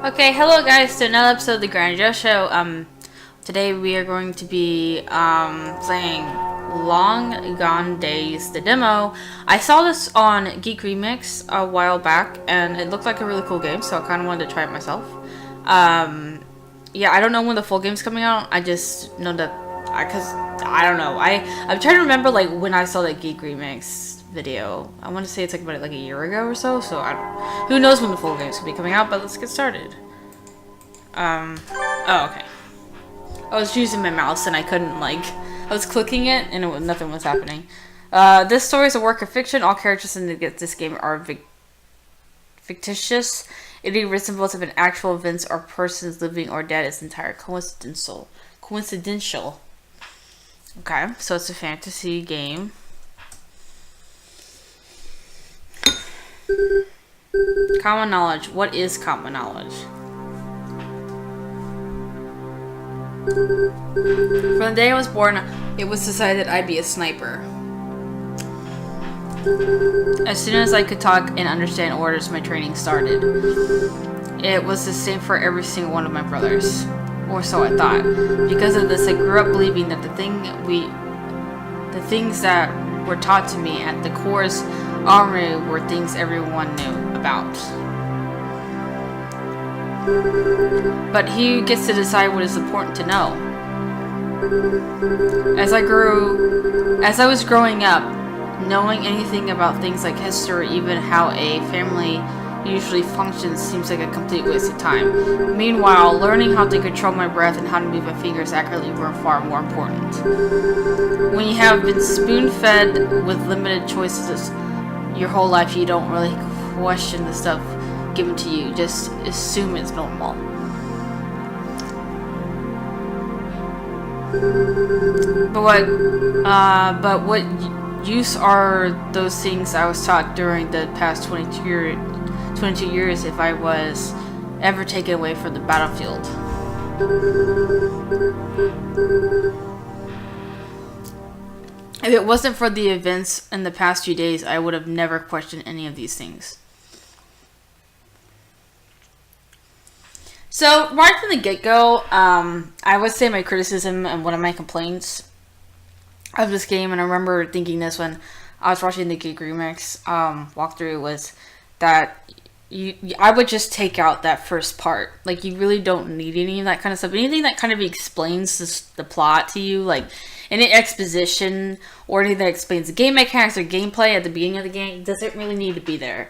Okay, hello guys to another episode of the Granny Joe Show. Today we are going to be playing Long Gone Days, the demo. I saw this on Geek Remix a while back, and it looked like a really cool game, so I kind of wanted to try it myself. Yeah, I don't know when the full game's coming out. I just know that because I don't know. I'm trying to remember like when I saw the Geek Remix video. I want to say it's like about like a year ago or so. So who knows when the full game's gonna be coming out? But let's get started. Oh, okay. I was using my mouse and I couldn't I was clicking it and nothing was happening. This story is a work of fiction. All characters in this game are fictitious. Any resemblance of an actual events or persons living or dead is entirely coincidental. Okay, so it's a fantasy game. Common knowledge. What is common knowledge? From the day I was born, it was decided I'd be a sniper. As soon as I could talk and understand orders, my training started. It was the same for every single one of my brothers. Or so I thought. Because of this, I grew up believing that the things that were taught to me at the Corps' armory were things everyone knew about. But he gets to decide what is important to know. As I was growing up, knowing anything about things like history or even how a family usually functions seems like a complete waste of time. Meanwhile, learning how to control my breath and how to move my fingers accurately were far more important. When you have been spoon-fed with limited choices your whole life, you don't really question the stuff given to you. Just assume it's normal. But what use are those things I was taught during the past 22 years if I was ever taken away from the battlefield? If it wasn't for the events in the past few days, I would have never questioned any of these things. So, right from the get-go, I would say my criticism and one of my complaints of this game, and I remember thinking this when I was watching the Geek Remix walkthrough, was that I would just take out that first part. Like, you really don't need any of that kind of stuff. Anything that kind of explains the plot to you, like any exposition or anything that explains the game mechanics or gameplay at the beginning of the game, doesn't really need to be there.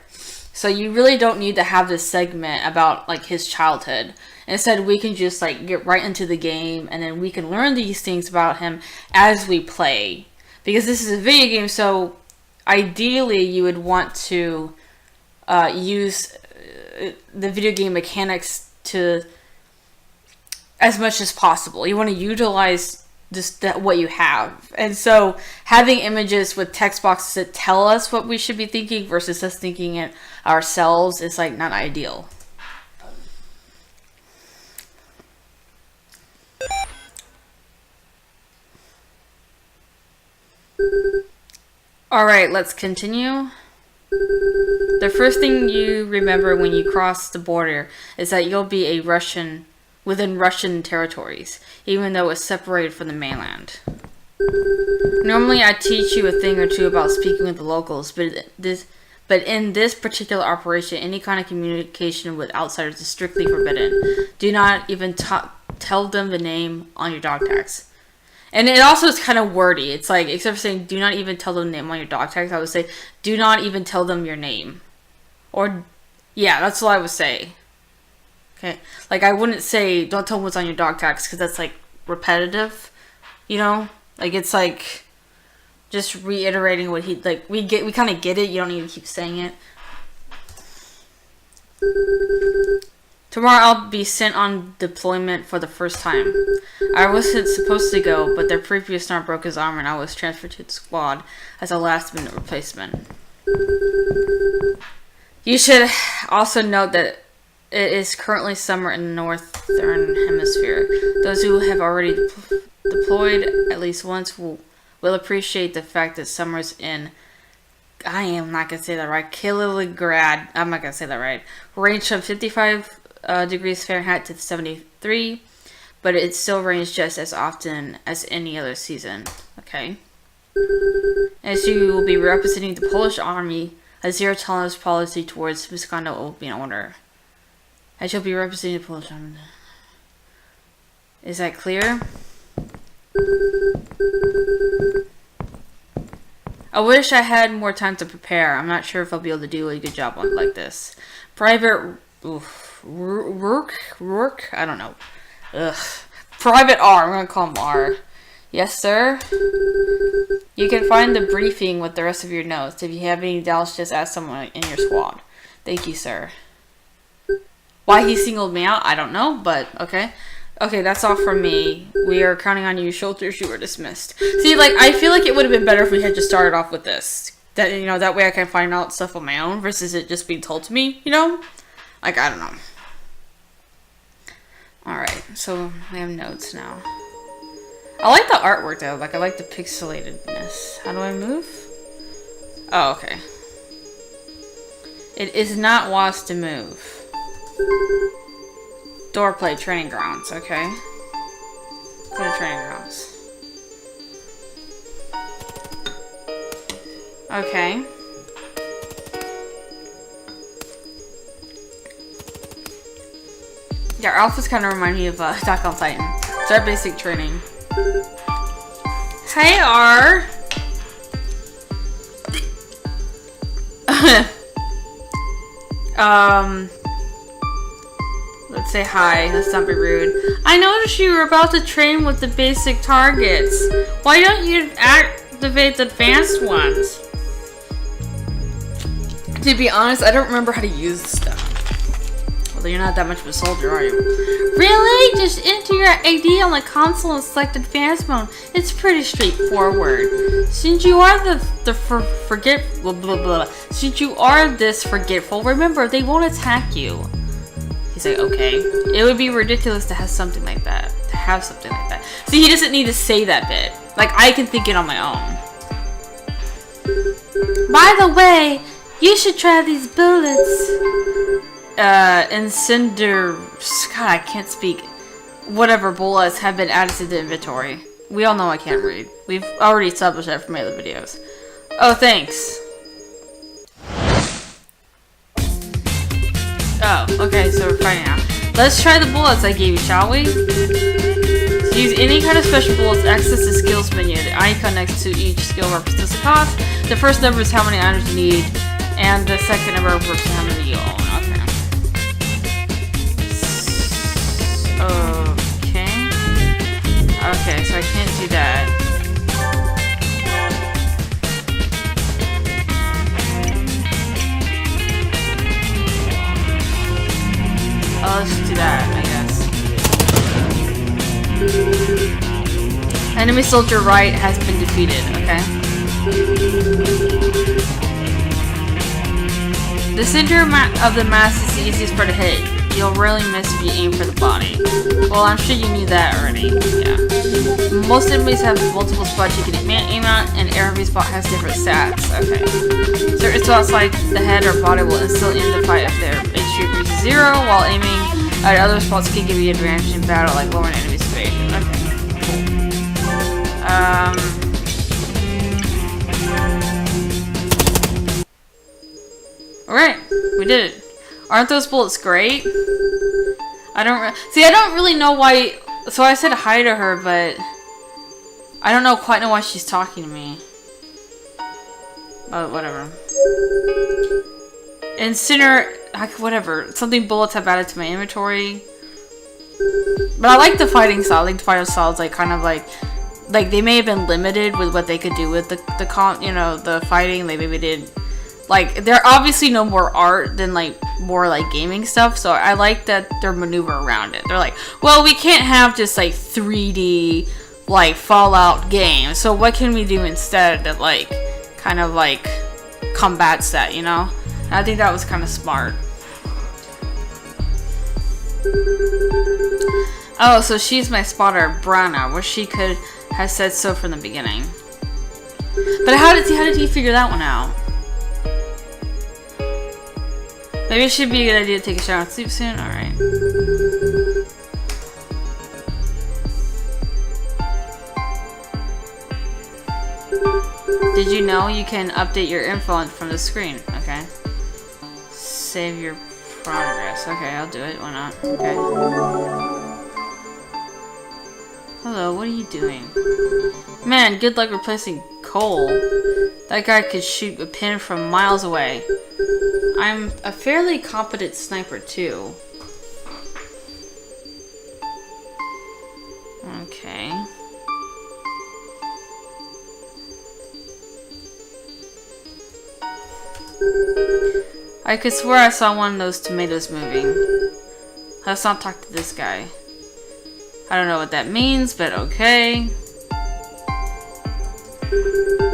So you really don't need to have this segment about like his childhood. Instead, we can just like get right into the game, and then we can learn these things about him as we play. Because this is a video game, so ideally you would want to use the video game mechanics to as much as possible. You want to utilize just what you have. And so having images with text boxes that tell us what we should be thinking versus us thinking it ourselves is like not ideal. Alright, let's continue. The first thing you remember when you cross the border is that you'll be a Russian within Russian territories, even though it's separated from the mainland. Normally I teach you a thing or two about speaking with the locals, but in this particular operation, any kind of communication with outsiders is strictly forbidden. Do not even tell them the name on your dog tags. And it also is kind of wordy. It's like, except for saying, do not even tell them the name on your dog tags, I would say, do not even tell them your name. Or, yeah, that's what I would say. Okay, like I wouldn't say don't tell them what's on your dog tags because that's like repetitive, you know. Like it's like just reiterating what he like. We kind of get it. You don't need to keep saying it. Tomorrow I'll be sent on deployment for the first time. I wasn't supposed to go, but their previous snark broke his arm and I was transferred to the squad as a last-minute replacement. You should also note that it is currently summer in the northern hemisphere. Those who have already deployed at least once will appreciate the fact that summer's in I am not going to say that right. Kaliningrad. I'm not going to say that right. Range from 55 degrees Fahrenheit to 73, but it still rains just as often as any other season. Okay. As you will be representing the Polish army, a zero-tolerance policy towards misconduct will be in order. As you'll be representing the Polish army. Is that clear? I wish I had more time to prepare. I'm not sure if I'll be able to do a good job on like this. Private Rourke? I don't know. Ugh. Private R. I'm gonna call him R. Yes, sir? You can find the briefing with the rest of your notes. If you have any doubts, just ask someone in your squad. Thank you, sir. Why he singled me out, I don't know, but okay. Okay, that's all from me. We are counting on you. Shoulders, you are dismissed. See, like, I feel like it would have been better if we had just started off with this. That, you know, that way I can find out stuff on my own versus it just being told to me, you know? Like, I don't know. Alright, so we have notes now. I like the artwork though, like I like the pixelatedness. How do I move? Oh, okay. It is not wise to move. Doorplay, training grounds, okay. Go to training grounds. Okay. Yeah, our outfits kind of remind me of Attack on Titan. It's our basic training. Hey, R. Let's say hi. Let's not be rude. I noticed you were about to train with the basic targets. Why don't you activate the advanced ones? To be honest, I don't remember how to use this stuff. Well, you're not that much of a soldier, are you? Really? Just enter your ID on the console and select advanced mode. It's pretty straightforward. Since you are since you are this forgetful, remember they won't attack you. He's like, okay. It would be ridiculous to have something like that. See, he doesn't need to say that bit. Like, I can think it on my own. By the way, you should try these bullets. Incendiary. God, I can't speak. Whatever bullets have been added to the inventory. We all know I can't read. We've already established that from my other videos. Oh, thanks. Oh, okay, so we're fighting now. Let's try the bullets I gave you, shall we? To use any kind of special bullets, access the skills menu. The icon next to each skill represents the cost. The first number is how many items you need, and the second number represents how many you own. Okay, so I can't do that. Oh, let's do that, I guess. Enemy soldier right has been defeated, okay? The center of the mass is the easiest part to hit. You'll rarely miss if you aim for the body. Well, I'm sure you knew that already. Yeah. Most enemies have multiple spots you can aim at, and every spot has different stats. Okay. Certain spots like the head or body will instantly end the fight if their HP reaches 0, while aiming at other spots can give you advantage in battle, like lowering enemy's evasion. Okay. Alright, we did it. Aren't those bullets great? I don't really know why. So I said hi to her, but I don't quite know why she's talking to me. But whatever. Incinerator, whatever. Something bullets have added to my inventory. But I like the fighting style. I think the fighting style is like kind of like they may have been limited with what they could do with the fighting. They maybe did. Like, they're obviously no more art than, like, more, like, gaming stuff. So I like that they're maneuver around it. They're like, well, we can't have just, like, 3D, like, Fallout game. So what can we do instead that, like, kind of, like, combats that, you know? And I think that was kind of smart. Oh, so she's my spotter, Brana. Wish she could have said so from the beginning. But how did he figure that one out? Maybe it should be a good idea to take a shower and sleep soon. Alright. Did you know you can update your info from the screen? Okay. Save your progress. Okay, I'll do it. Why not? Okay. Hello, what are you doing? Man, good luck replacing Cole. That guy could shoot a pin from miles away. I'm a fairly competent sniper too. Okay. I could swear I saw one of those tomatoes moving. Let's not talk to this guy. I don't know what that means, but okay.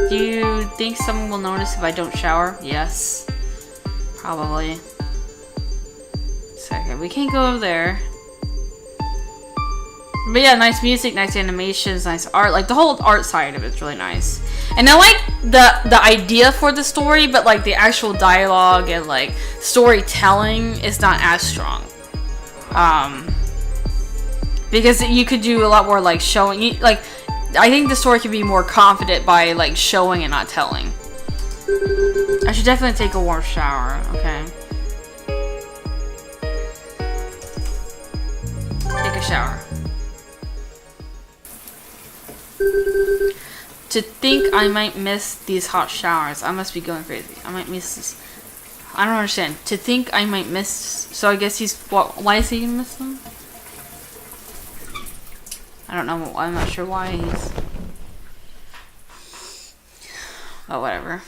Do you think someone will notice if I don't shower? Yes. Probably. So, okay, we can't go over there. But yeah, nice music, nice animations, nice art. Like, the whole art side of it's really nice. And I like the idea for the story, but like the actual dialogue and like storytelling is not as strong. Because you could do a lot more like showing, like, I think the story could be more confident by like showing and not telling. I should definitely take a warm shower, okay? Take a shower. To think I might miss these hot showers. I must be going crazy. I might miss this. I don't understand. To think I might miss. So I guess he's. Why is he gonna miss them? I don't know. I'm not sure why he's. Oh, whatever.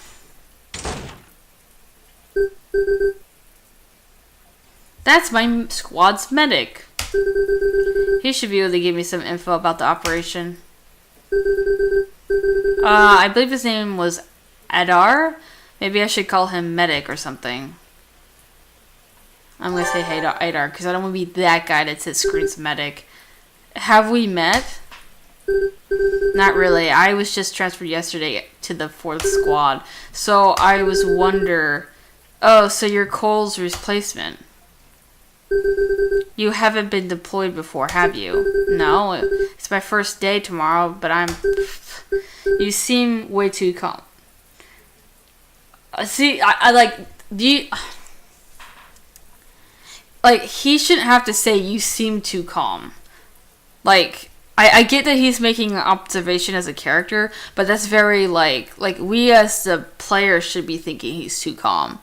That's my squad's medic. He should be able to give me some info about the operation. I believe his name was Adar. Maybe I should call him Medic or something. I'm gonna say hey to Adar because I don't want to be that guy that says screens Medic. Have we met? Not really. I was just transferred yesterday to the 4th squad. So I was wonder. Oh, so you're Cole's replacement. You haven't been deployed before, have you? No, it's my first day tomorrow, but I'm... You seem way too calm. See, I like... Do you... Like, he shouldn't have to say, you seem too calm. Like, I get that he's making an observation as a character, but that's very, like, we as the player should be thinking he's too calm.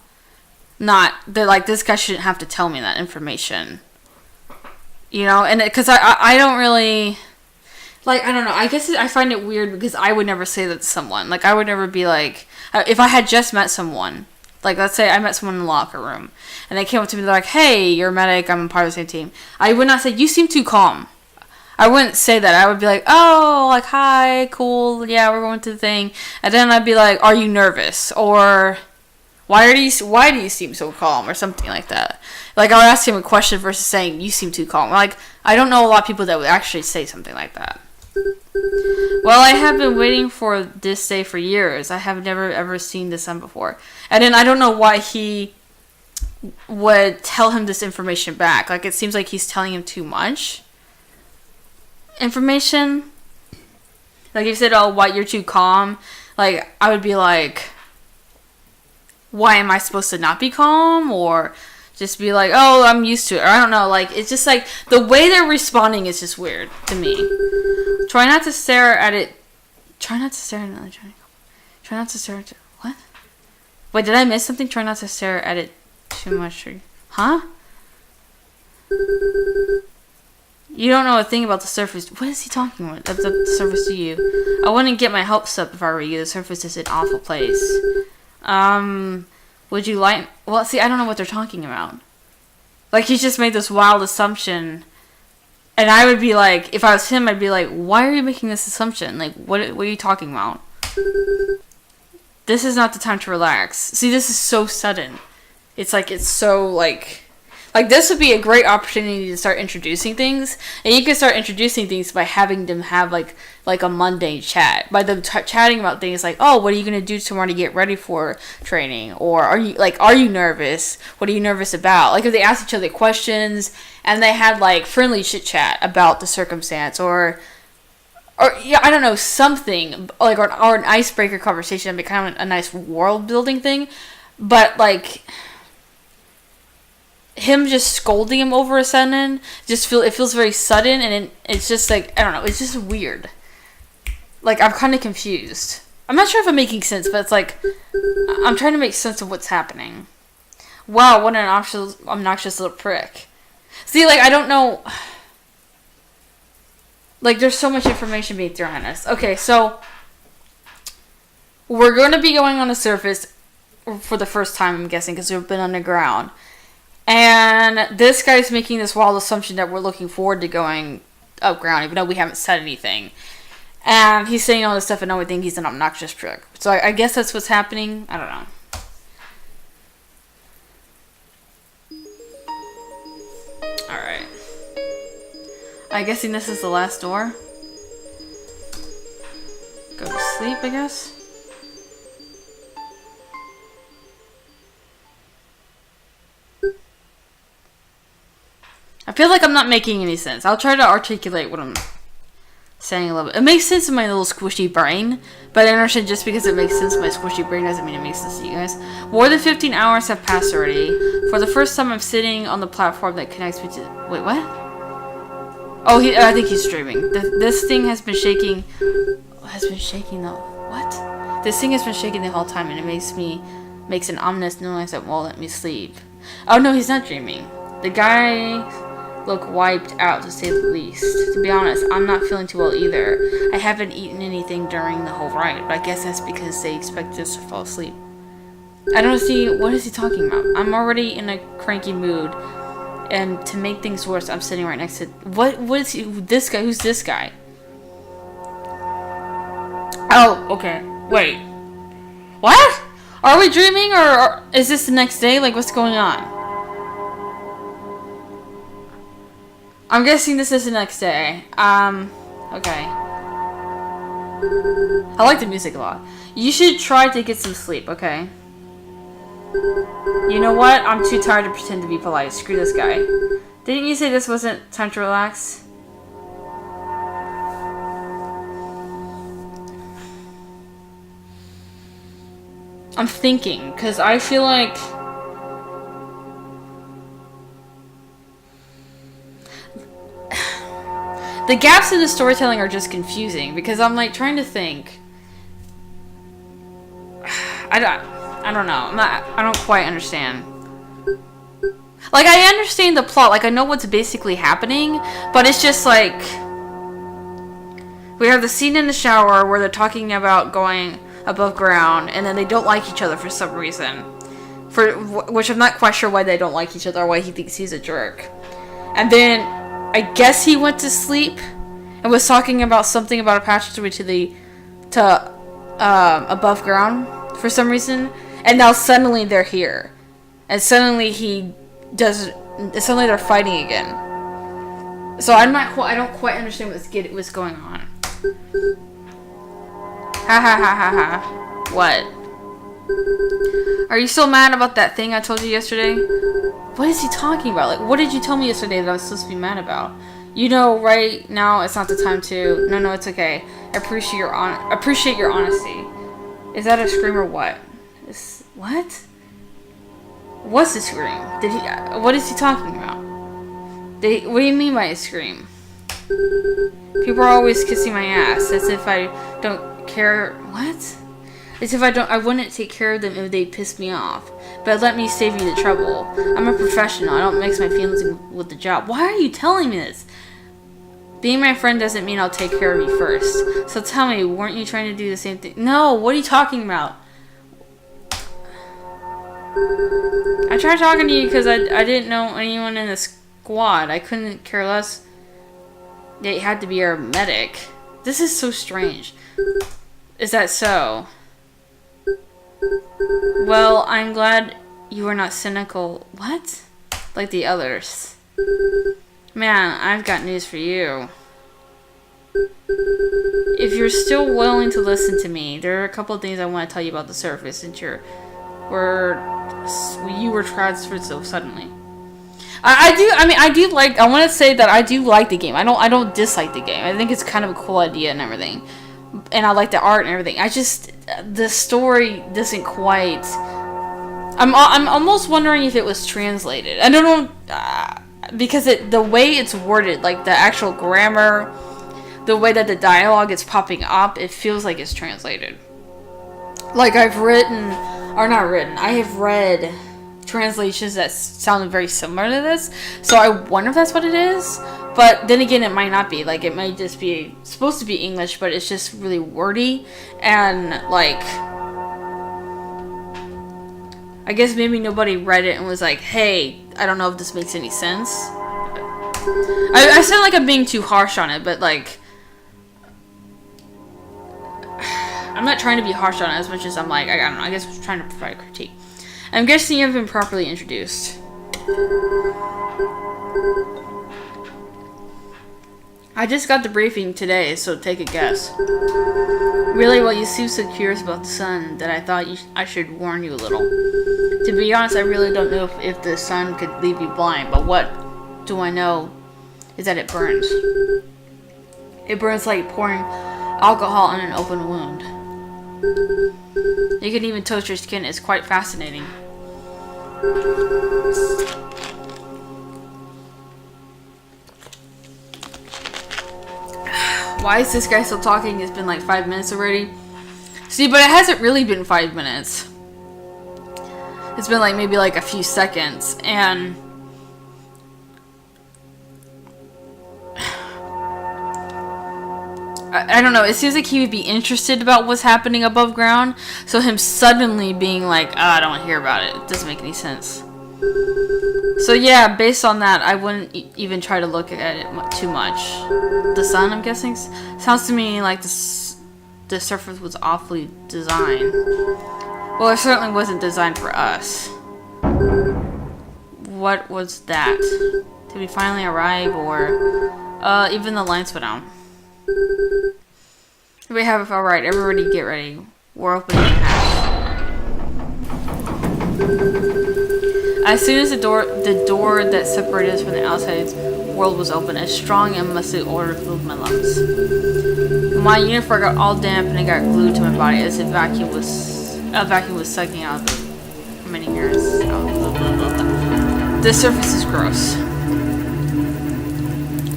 Not that, like, this guy shouldn't have to tell me that information. You know, and because I don't really, like, I don't know, I guess I find it weird because I would never say that to someone. Like, I would never be like, if I had just met someone, like, let's say I met someone in the locker room, and they came up to me, they're like, hey, you're a medic, I'm a part of the same team. I would not say, you seem too calm. I wouldn't say that. I would be like, oh, like, hi, cool, yeah, we're going to the thing. And then I'd be like, are you nervous? Or... Why do you seem so calm, or something like that? Like, I would ask him a question versus saying, you seem too calm. Like, I don't know a lot of people that would actually say something like that. Well, I have been waiting for this day for years. I have never ever seen the sun before. And then I don't know why he would tell him this information back. Like, it seems like he's telling him too much information. Like, if he said, oh, what, you're too calm? Like, I would be like... Why am I supposed to not be calm? Or just be like, oh, I'm used to it. Or I don't know. Like, it's just like, the way they're responding is just weird to me. Try not to stare at it. Try not to stare at it. Try not to stare at it. What? Wait, did I miss something? Try not to stare at it too much. Huh? You don't know a thing about the surface. What is he talking about? The surface to you. I wouldn't get my hopes up if I were you. The surface is an awful place. Would you like... Well, see, I don't know what they're talking about. Like, he just made this wild assumption. And I would be like... If I was him, I'd be like, why are you making this assumption? Like, what are you talking about? This is not the time to relax. See, this is so sudden. It's like, it's so, like... Like, this would be a great opportunity to start introducing things, and you can start introducing things by having them have like a mundane chat, by them chatting about things like, oh, what are you gonna do tomorrow to get ready for training, or are you nervous? What are you nervous about? Like, if they ask each other questions and they had like friendly chit chat about the circumstance, or yeah, I don't know, something like, or an icebreaker conversation, that'd be kind of a nice world building thing, but like. Him just scolding him over a sudden, it feels very sudden, and it's just like, I don't know, it's just weird. Like, I'm kind of confused. I'm not sure if I'm making sense, but it's like, I'm trying to make sense of what's happening. Wow, what an obnoxious little prick. See, like, I don't know. Like, there's so much information being thrown at us. Okay, so we're going to be going on the surface for the first time, I'm guessing, because we've been underground. And this guy's making this wild assumption that we're looking forward to going up ground, even though we haven't said anything. And he's saying all this stuff, and now we think he's an obnoxious prick. So I guess that's what's happening. I don't know. Alright. I'm guessing this is the last door. Go to sleep, I guess. I feel like I'm not making any sense. I'll try to articulate what I'm saying a little bit. It makes sense in my little squishy brain, but I understand just because it makes sense in my squishy brain doesn't mean it makes sense to you guys. More than 15 hours have passed already. For the first time, I'm sitting on the platform that connects me to... Wait, what? Oh, I think he's streaming. This thing has been shaking... Has been shaking the... What? This thing has been shaking the whole time, and it makes an ominous noise that won't let me sleep. Oh, no, he's not dreaming. The guy... look wiped out, to say the least. To be honest, I'm not feeling too well either. I haven't eaten anything during the whole ride, but I guess that's because they expect us to fall asleep. I don't see, what is he talking about? I'm already in a cranky mood, and to make things worse, I'm sitting right next to... What is he, this guy? Who's this guy? Oh, okay. Wait. What? Are we dreaming, or is this the next day? Like, what's going on? I'm guessing this is the next day. Okay. I like the music a lot. You should try to get some sleep, okay? You know what? I'm too tired to pretend to be polite. Screw this guy. Didn't you say this wasn't time to relax? I'm thinking, because I feel like... The gaps in the storytelling are just confusing, because I'm like trying to think. I don't know. I don't quite understand. Like, I understand the plot. Like, I know what's basically happening, but it's just like... We have the scene in the shower where they're talking about going above ground, and then they don't like each other for some reason. Which I'm not quite sure why they don't like each other, or why he thinks he's a jerk. And then... I guess he went to sleep and was talking about something about a passageway to above ground for some reason, and now suddenly they're here, and suddenly suddenly they're fighting again. So I don't quite understand what's going on. Ha ha ha ha ha. What? Are you still mad about that thing I told you yesterday? What is he talking about? Like, what did you tell me yesterday that I was supposed to be mad about? You know, right now it's not the time to... No, it's okay. I appreciate your honesty. Is that a scream or what? What? What's the scream? What is he talking about? What do you mean by a scream? People are always kissing my ass, as if I don't care... What? As if I wouldn't take care of them if they pissed me off. But let me save you the trouble. I'm a professional. I don't mix my feelings with the job. Why are you telling me this? Being my friend doesn't mean I'll take care of you first. So tell me, weren't you trying to do the same thing? No, what are you talking about? I tried talking to you because I didn't know anyone in the squad. I couldn't care less. It had to be our medic. This is so strange. Is that so? Well, I'm glad you are not cynical. What? like the others. Man, I've got news for you. If you're still willing to listen to me, there are a couple of things I want to tell you about the surface since you were transferred so suddenly. I want to say that I do like the game. I don't dislike the game. I think it's kind of a cool idea and everything. And I like the art and everything. The story doesn't quite... I'm almost wondering if it was translated. I don't know, because the way it's worded, like the actual grammar, the way that the dialogue is popping up, it feels like it's translated. Like I have read translations that sound very similar to this, so I wonder if that's what it is. But then again, it might not be. Like, it might just be supposed to be English, but it's just really wordy, and like, I guess maybe nobody read it and was like, hey, I don't know if this makes any sense. I sound like I'm being too harsh on it, but like, I'm not trying to be harsh on it as much as I'm like, I don't know, I guess I'm trying to provide a critique. I'm guessing you've been properly introduced. I just got the briefing today, so take a guess. Really, well, you seem so curious about the sun that I thought I should warn you a little. To be honest, I really don't know if the sun could leave you blind, but what do I know is that it burns. It burns like pouring alcohol on an open wound. You can even toast your skin. It's quite fascinating. Why is this guy still talking? It's been like 5 minutes already. See, but it hasn't really been 5 minutes. It's been like maybe like a few seconds, and I don't know, it seems like he would be interested about what's happening above ground, so him suddenly being like, oh, I don't want to hear about it doesn't make any sense. So yeah, based on that, I wouldn't even try to look at it too much. The sun, I'm guessing? Sounds to me like the surface was awfully designed. Well, it certainly wasn't designed for us. What was that? Did we finally arrive, or... even the lights went out. We have, alright, everybody get ready. We're opening the hatch. As soon as the door that separated us from the outside world was open, a strong and musty odor filled my lungs. My uniform got all damp and it got glued to my body as if a vacuum was sucking out the many hairs. The surface is gross.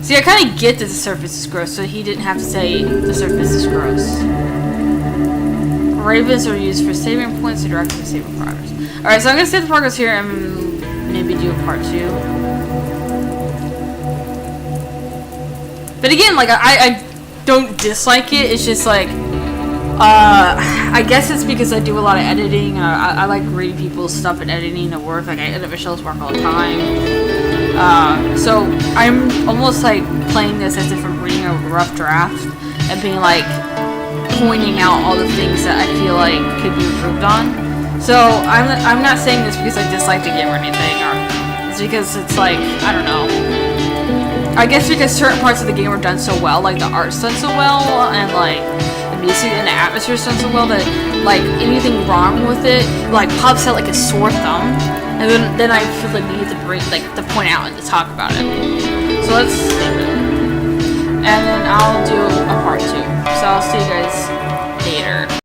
See, I kind of get that the surface is gross, so he didn't have to say the surface is gross. Ravens are used for saving points to direct the saving progress. Alright, so I'm going to save the progress here and maybe do a part 2. But again, like, I don't dislike it. It's just like, I guess it's because I do a lot of editing. I like reading people's stuff and editing at work. Like, I edit Michelle's work all the time. So I'm almost like playing this as if I'm reading a rough draft and being like, pointing out all the things that I feel like could be improved on. So I'm not saying this because I dislike the game or anything, or it's because it's like, I don't know. I guess because certain parts of the game are done so well, like the art's done so well, and like the music and the atmosphere's done so well that like anything wrong with it like pops out like a sore thumb, and then I feel the need to bring to point out and to talk about it. So let's save it. And then I'll do a part 2. So I'll see you guys later.